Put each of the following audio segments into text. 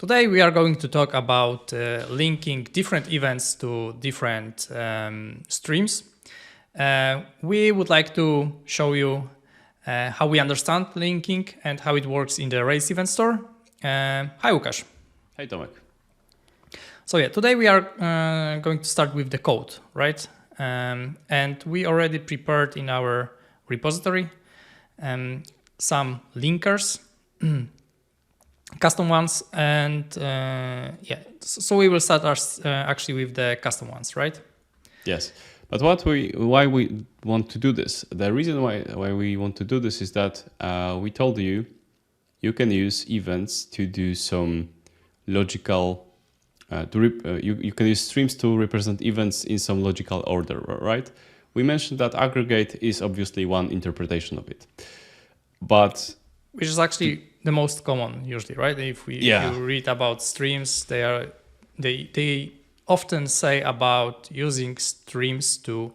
Today we are going to talk about linking different events to different streams. We would like to show you how we understand linking and how it works in the Rails event store. Hi, Łukasz. Hey, Tomek. So yeah, today we are going to start with the code, right? And we already prepared in our repository some linkers, custom ones, and so we will start actually with the custom ones, right? Yes, but why we want to do this? The reason why we want to do this is that we told you can use events to do some logical. You can use streams to represent events in some logical order, right? We mentioned that aggregate is obviously one interpretation of it, but which is actually the most common usually, right? If you read about streams, they often say about using streams to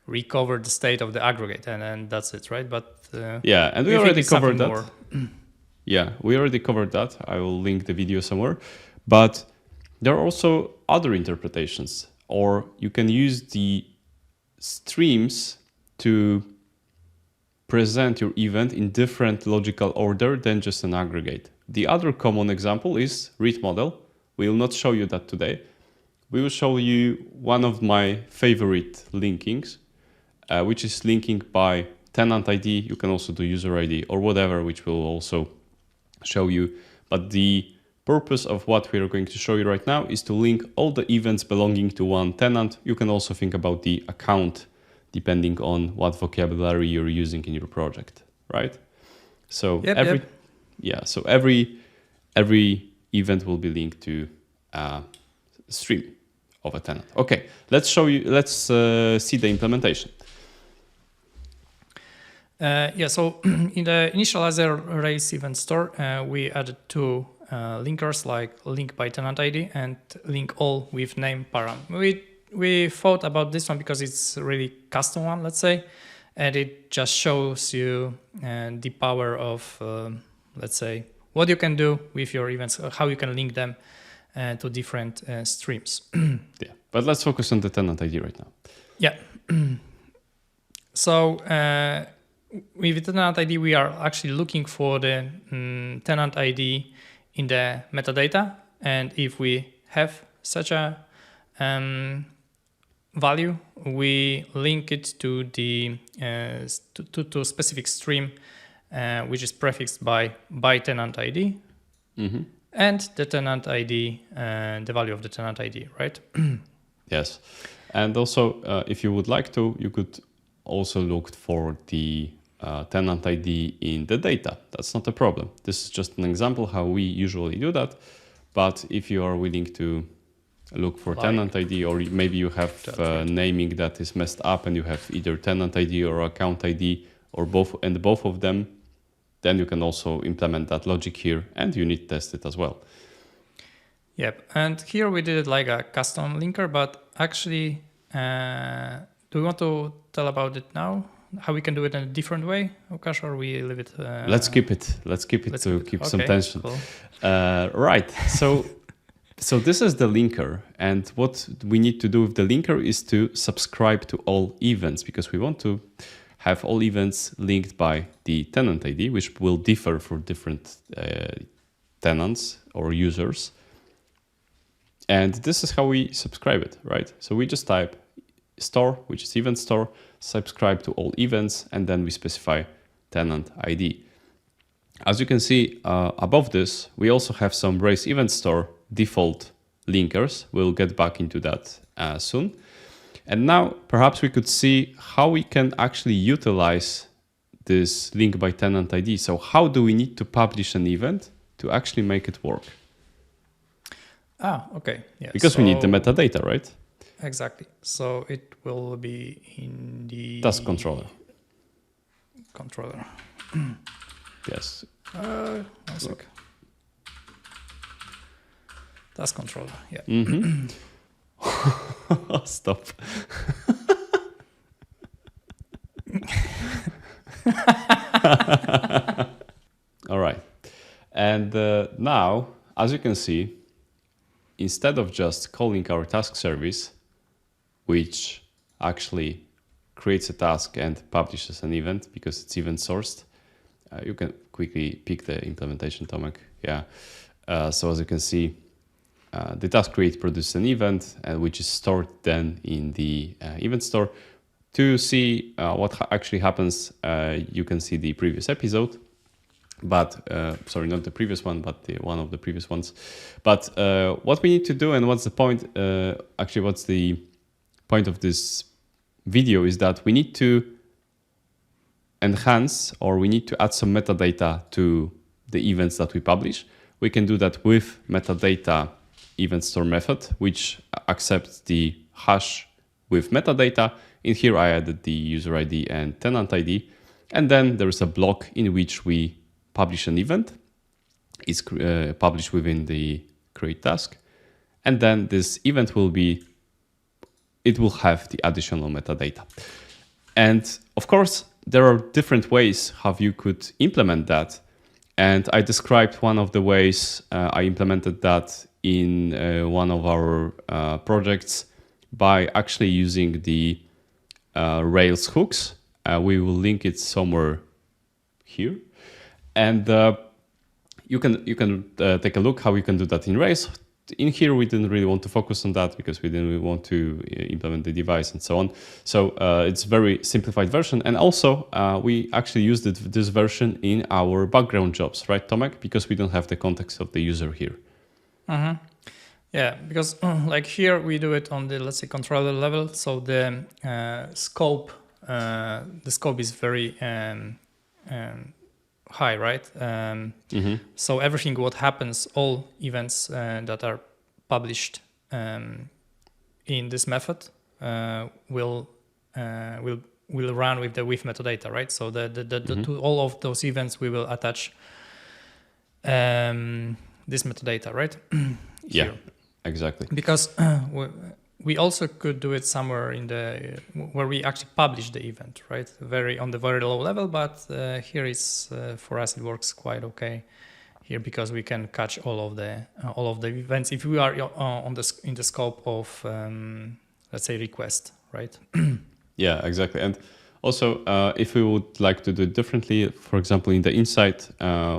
recover the state of the aggregate, and that's it, right? But and we already covered that. Yeah, we already covered that. I will link the video somewhere, but there are also other interpretations, or you can use the streams to present your event in different logical order than just an aggregate. The other common example is read model. We will not show you that today. We will show you one of my favorite linkings, which is linking by tenant ID. You can also do user ID or whatever, which we'll also show you. But the purpose of what we are going to show you right now is to link all the events belonging to one tenant. You can also think about the account depending on what vocabulary you're using in your project, right? So every event will be linked to a stream of a tenant. Okay, let's see the implementation. So in the initializer Rails event store, we added two linkers like link by tenant ID and link all with name param. We thought about this one because it's a really custom one, let's say, and it just shows you the power of, let's say, what you can do with your events, how you can link them to different streams. Yeah, but let's focus on the tenant ID right now. Yeah. So with the tenant ID, we are actually looking for the tenant ID in the metadata, and if we have such a value, we link it to the to a specific stream, which is prefixed by tenant ID, and the tenant ID, the value of the tenant ID, right? Yes, and also if you would like to, you could also look for the tenant ID in the data. That's not a problem. This is just an example how we usually do that. But if you are willing to look for tenant ID, or maybe you have naming that is messed up and you have either tenant ID or account ID or both, and both of them, then you can also implement that logic here and unit test it as well. Yep, and here we did it like a custom linker, but actually, do we want to tell about it now? How we can do it in a different way, Łukasz, or we leave it? Let's keep it to keep some tension. Cool. Right. So this is the linker, and what we need to do with the linker is to subscribe to all events, because we want to have all events linked by the tenant ID, which will differ for different tenants or users. And this is how we subscribe it, right? So we just type store, which is event store, subscribe to all events, and then we specify tenant ID. As you can see above this, we also have some Rails event store default linkers. We'll get back into that soon. And now perhaps we could see how we can actually utilize this link by tenant ID. So how do we need to publish an event to actually make it work? Okay. Yeah. Because we need the metadata, right? Exactly. So it will be in the task controller. Yes. One sec. Task controller. Yeah. Stop. All right. And now as you can see, instead of just calling our task service, which actually creates a task and publishes an event because it's event sourced, you can quickly pick the implementation, Tomek. Yeah. So as you can see, the task create produces an event, which is stored then in the event store. To see what actually happens, you can see the previous episode. But sorry, not the previous one, but one of the previous ones. But what we need to do and what's the point, actually what's the point of this video is that we need to enhance, or we need to add some metadata to the events that we publish. We can do that with metadata event store method, which accepts the hash with metadata. In here, I added the user ID and tenant ID. And then there is a block in which we publish an event. It's published within the create task. And then this event will have the additional metadata. And of course, there are different ways how you could implement that. And I described one of the ways I implemented that in one of our projects by actually using the Rails hooks. We will link it somewhere here. And you can take a look how you can do that in Rails. In here, we didn't really want to focus on that because we didn't really want to implement the device and so on. So it's very simplified version. And also, we actually used this version in our background jobs, right, Tomek? Because we don't have the context of the user here. Mm-hmm. Yeah, because like here, we do it on the, let's say, controller level. So the scope is very high, right? So everything what happens, all events that are published in this method will run with metadata, right? So to all of those events we will attach this metadata, right? Yeah, exactly. Because we also could do it somewhere in where we actually publish the event, right? On the very low level, but here is for us it works quite okay here because we can catch all of the events if we are in the scope of let's say request, right? Yeah, exactly. And also, if we would like to do it differently, for example, in the insight,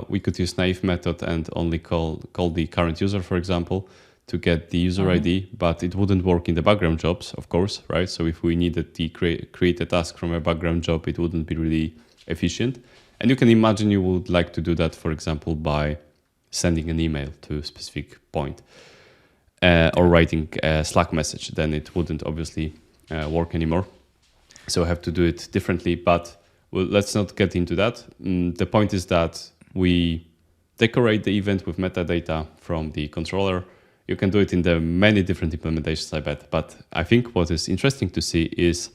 we could use naive method and only call the current user, for example, to get the user ID, but it wouldn't work in the background jobs, of course, right? So if we needed to create a task from a background job, it wouldn't be really efficient. And you can imagine you would like to do that, for example, by sending an email to a specific point or writing a Slack message. Then it wouldn't obviously work anymore. So I have to do it differently, but let's not get into that. The point is that we decorate the event with metadata from the controller. You can do it in the many different implementations, I bet. But I think what is interesting to see is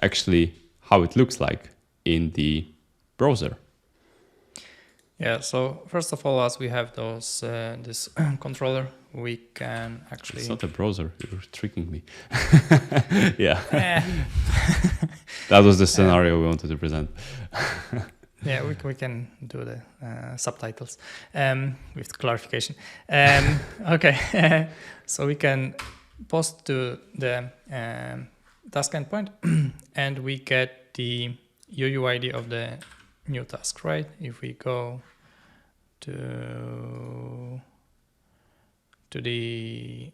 actually how it looks like in the browser. Yeah, so first of all, as we have this controller, we can actually... It's not a browser, you're tricking me. Yeah. That was the scenario we wanted to present. Yeah, we can do the subtitles with clarification. Okay, so we can post to the task endpoint and we get the UUID of the new task, right? If we go to the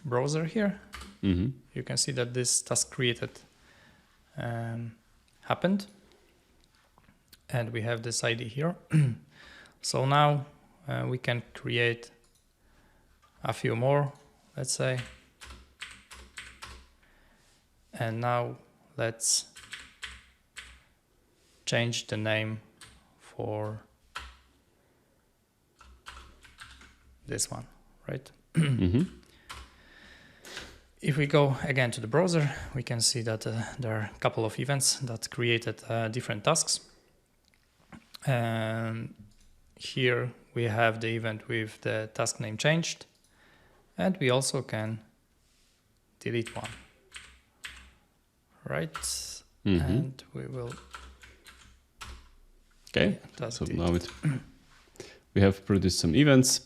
browser here, you can see that this task created happened. And we have this ID here. So now we can create a few more, let's say. And now let's change the name for this one, right? If we go again to the browser, we can see that there are a couple of events that created different tasks. Here we have the event with the task name changed, and we also can delete one, right? And we will. Okay, so now we have produced some events.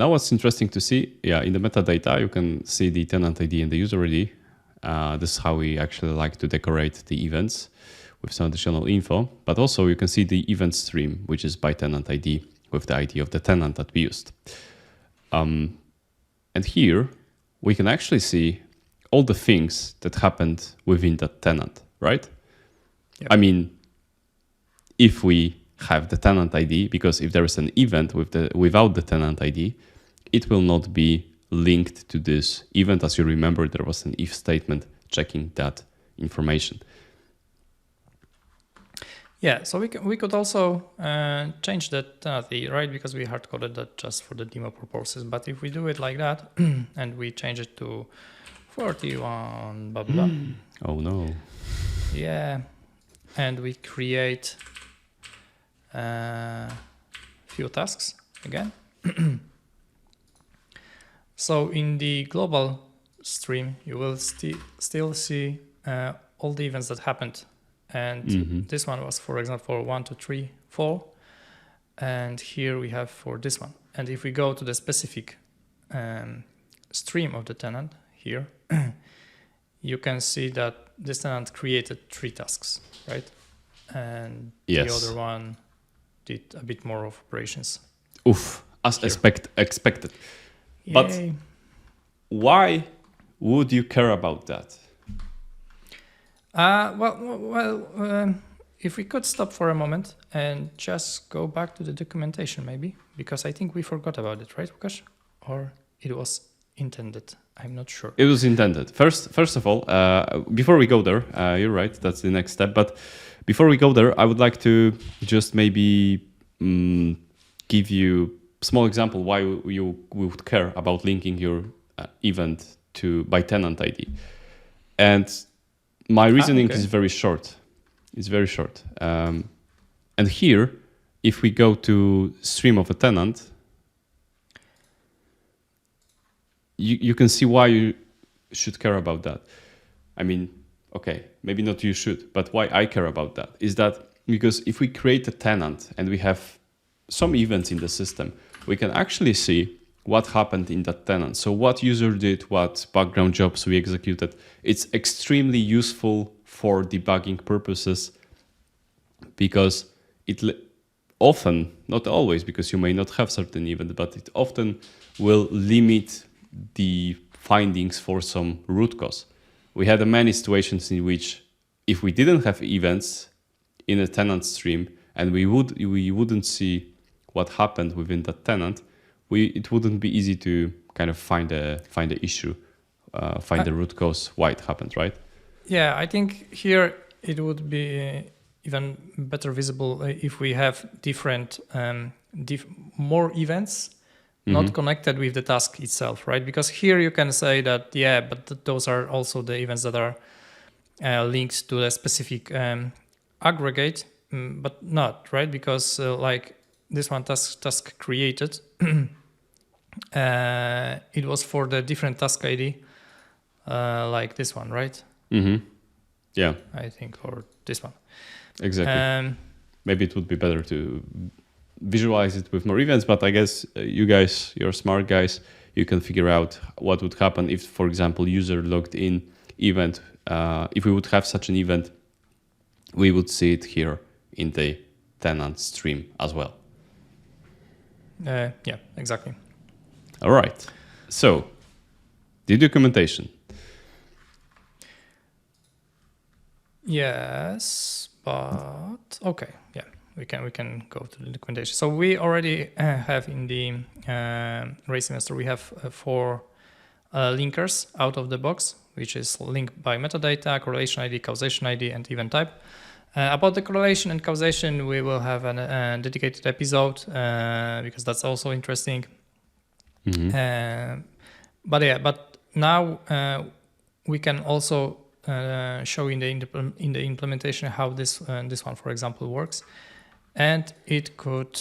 now what's interesting to see, in the metadata, you can see the tenant ID and the user ID. This is how we actually like to decorate the events with some additional info. But also you can see the event stream, which is by tenant ID with the ID of the tenant that we used. And here we can actually see all the things that happened within that tenant, right? Yep. I mean, if we have the tenant ID, because if there is an event without the tenant ID, it will not be linked to this event. As you remember, there was an if statement checking that information. Yeah, so we could also change that tenant ID, right? Because we hard-coded that just for the demo purposes. But if we do it like that and we change it to 41, blah, blah, blah. Oh, no. Yeah, and we create few tasks again. So in the global stream, you will still see all the events that happened. And this one was, for example, 1, 2, 3, 4. And here we have for this one. And if we go to the specific stream of the tenant here, you can see that this tenant created 3 tasks, right? And the other one did a bit more of operations. Oof, as expected. Yay. But why would you care about that? If we could stop for a moment and just go back to the documentation, maybe, because I think we forgot about it, right, Łukasz? Or it was intended. I'm not sure. It was intended. First of all, before we go there, you're right. That's the next step. But before we go there, I would like to just maybe give you a small example why you would care about linking your event by tenant ID. And my reasoning is very short. It's very short. And here, if we go to stream of a tenant, you can see why you should care about that. I mean, okay, maybe not you should, but why I care about that is that because if we create a tenant and we have some events in the system, we can actually see what happened in that tenant. So what user did, what background jobs we executed. It's extremely useful for debugging purposes because it often, not always, because you may not have certain event, but it often will limit the findings for some root cause. We had many situations in which if we didn't have events in a tenant stream and we wouldn't see what happened within that tenant, it wouldn't be easy to kind of find the issue, find the root cause why it happened, right? Yeah, I think here it would be even better visible if we have different, more events not connected with the task itself, right? Because here you can say that, but those are also the events that are linked to a specific aggregate, but not, right? Because like this one task created, it was for the different task ID, like this one, right? Mm-hmm. Yeah. I think, or this one. Exactly. Maybe it would be better to visualize it with more events, but I guess you guys, you're smart guys, you can figure out what would happen if, for example, user logged in event. If we would have such an event, we would see it here in the tenant stream as well. Yeah, exactly. All right. So the documentation. Yes, but okay, yeah, we can go to the documentation. So we already have in the race semester, we have 4 linkers out of the box, which is linked by metadata, correlation ID, causation ID, and event type. About the correlation and causation, we will have a dedicated episode because that's also interesting. Mm-hmm. But now we can also show in the implementation how this one, for example, works, and it could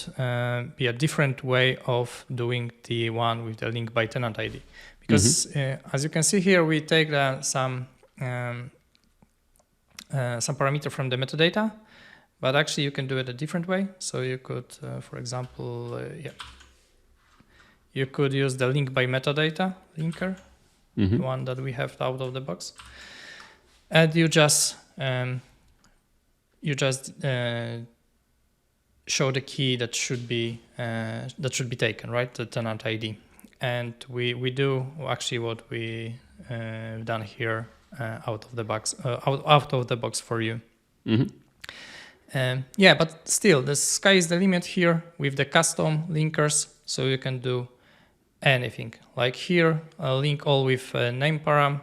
be a different way of doing the one with the link by tenant ID, because as you can see here, we take some parameter from the metadata, but actually you can do it a different way. So you could, for example, you could use the link by metadata linker, the one that we have out of the box, and you just show the key that should be taken, right? The tenant ID, and we do actually what we done here out of the box for you. Yeah, but still, the sky is the limit here with the custom linkers, so you can do anything. Like here, link all with name param.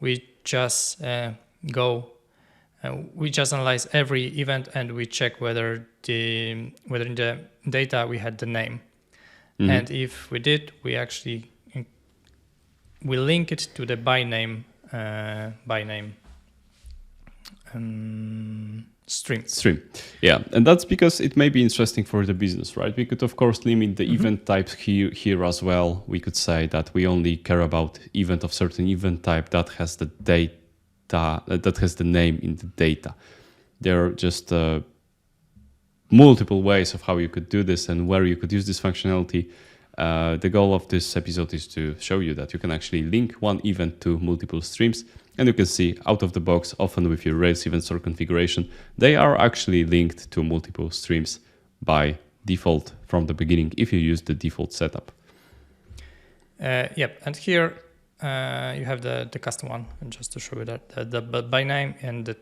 We just we just analyze every event and we check whether in the data we had the name. And if we did, we actually link it to the by name stream. Yeah, and that's because it may be interesting for the business, right? We could of course limit the event types here as well. We could say that we only care about event of certain event type that has the data, that has the name in the data. There are just multiple ways of how you could do this and where you could use this functionality. The goal of this episode is to show you that you can actually link one event to multiple streams, and you can see out of the box, often with your Rails event store configuration, they are actually linked to multiple streams by default from the beginning if you use the default setup. Yep, and here you have the custom one, and just to show you that the by name and the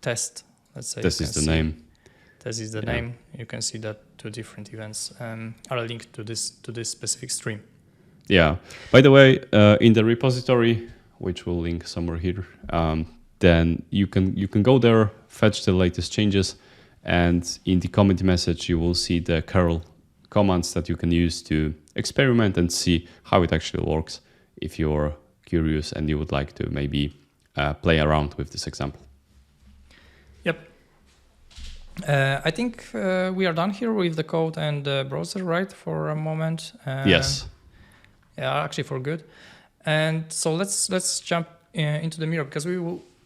test. Let's say this is the name. This is the name. You can see that two different events are linked to this specific stream. Yeah. By the way, in the repository, which we'll link somewhere here, then you can go there, fetch the latest changes, and in the commit message you will see the curl commands that you can use to experiment and see how it actually works if you're curious and you would like to maybe play around with this example. Yep. I think we are done here with the code and the browser, right, for a moment. Yes. Yeah, actually for good. And so let's jump into the mirror, because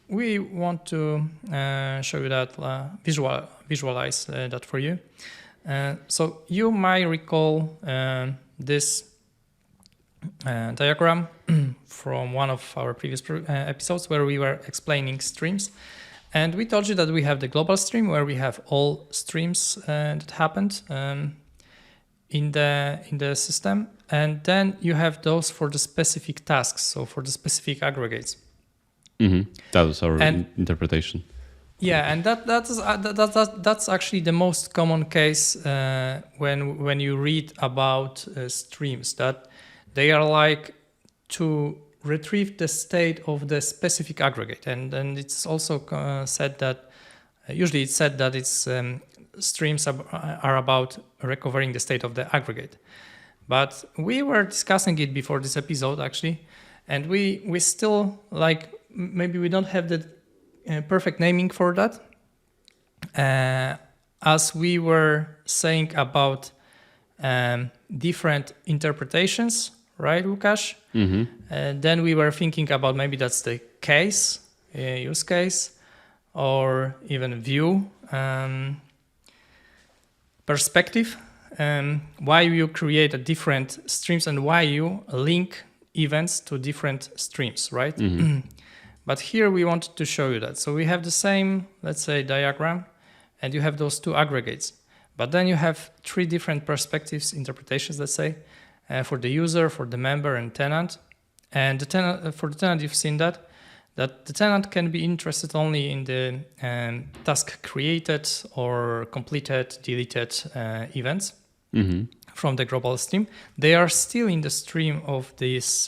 we want to show you that, visualize that for you. So you might recall this diagram from one of our previous episodes where we were explaining streams. And we told you that we have the global stream where we have all streams that happened in the system. And then you have those for the specific tasks, so for the specific aggregates. That was our interpretation. Yeah, and that's actually the most common case when you read about streams, that they are like to retrieve the state of the specific aggregate, and it's also said that usually it's said that it's streams are about recovering the state of the aggregate. But we were discussing it before this episode actually, and we still like maybe we don't have the perfect naming for that, as we were saying about different interpretations. Right, Łukasz? Then we were thinking about maybe that's the case, use case, or even view perspective. Why you create a different streams and why you link events to different streams, right? But here we wanted to show you that. So we have the same, let's say, diagram, and you have those two aggregates. But then you have three different perspectives, interpretations, let's say. For the user, for the member, and tenant. And the tenant, for the tenant, you've seen that the tenant can be interested only in the task created or completed, deleted events from the global stream. They are still in the stream of this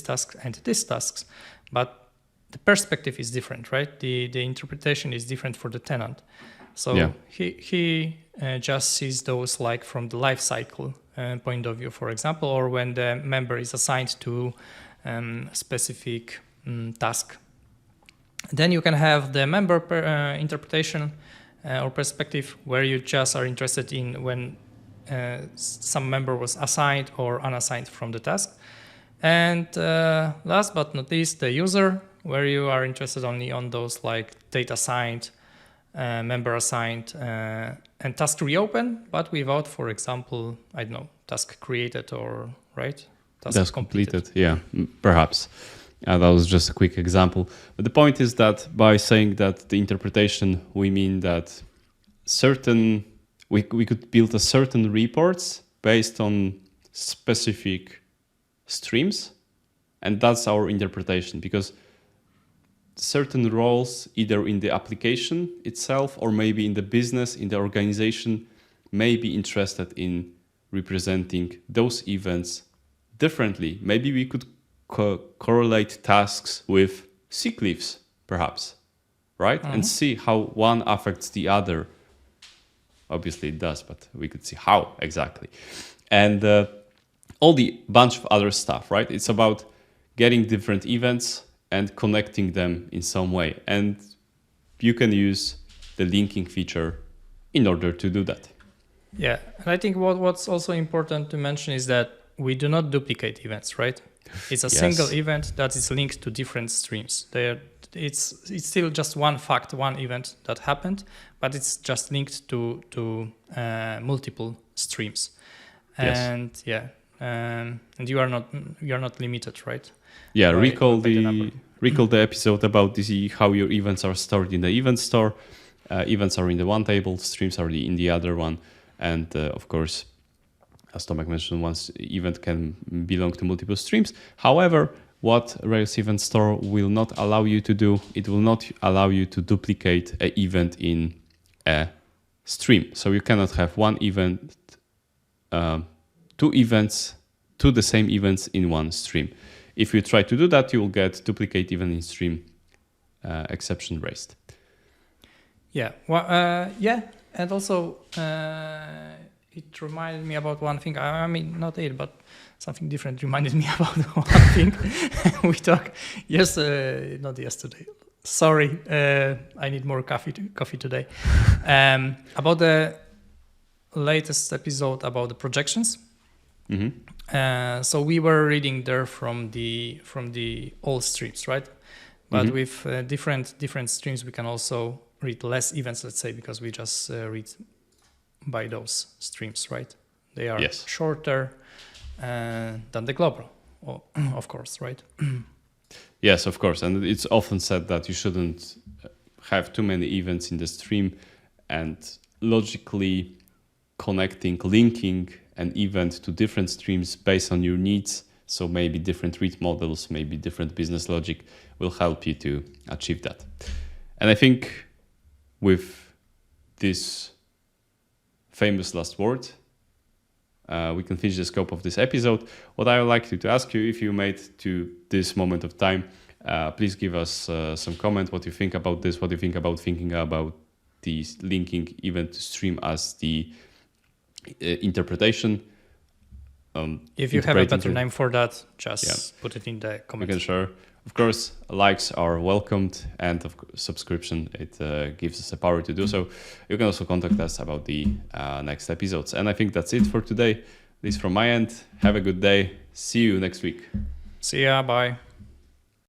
task and these tasks, but the perspective is different, right? The interpretation is different for the tenant. So he just sees those like from the life cycle point of view, for example, or when the member is assigned to specific task. Then you can have the member interpretation or perspective, where you just are interested in when some member was assigned or unassigned from the task. And last but not least, the user, where you are interested only on those like data assigned, member assigned, and task reopen, but without, for example, I don't know, task created or right? Task completed. Yeah, perhaps. That was just a quick example. But the point is that by saying that the interpretation, we mean that we could build a certain reports based on specific streams, and that's our interpretation, because certain roles either in the application itself or maybe in the business, in the organization, may be interested in representing those events differently. Maybe we could correlate tasks with sick leaves, perhaps, right? And see how one affects the other. Obviously it does, but we could see how exactly. And all the bunch of other stuff, right? It's about getting different events and connecting them in some way. And you can use the linking feature in order to do that. Yeah, and I think what's also important to mention is that we do not duplicate events, right? It's a single event that is linked to different streams. It's still just one event that happened, but it's just linked to multiple streams. And and you are not limited, right? Yeah, recall the episode about how your events are stored in the event store. Events are in the one table, streams are in the other one, and of course, as Tomek mentioned, one event can belong to multiple streams. However, what Rails Event Store will not allow you to do, it will not allow you to duplicate an event in a stream. So you cannot have one event, two the same events in one stream. If you try to do that, you will get duplicate event in stream exception raised. Yeah, well, and also it reminded me about one thing. I mean, not it, but something different reminded me about one thing. We talked not yesterday. Sorry, I need more coffee today. About the latest episode about the projections. So we were reading there from the old streams, right? But with different streams, we can also read less events, let's say, because we just read by those streams, right? They are shorter than the global, of course, right? Yes, of course. And it's often said that you shouldn't have too many events in the stream, and logically linking an event to different streams based on your needs. So maybe different read models, maybe different business logic will help you to achieve that. And I think with this famous last word, we can finish the scope of this episode. What I would like to ask you, if you made to this moment of time, please give us some comment what you think about this, what you think about thinking about the linking event to stream as the interpretation. If you have a better name for that, just put it in the comments. You can share. Of course, likes are welcomed, and subscription, it gives us the power to do so. You can also contact us about the next episodes. And I think that's it for today. This from my end. Have a good day. See you next week. See ya. Bye.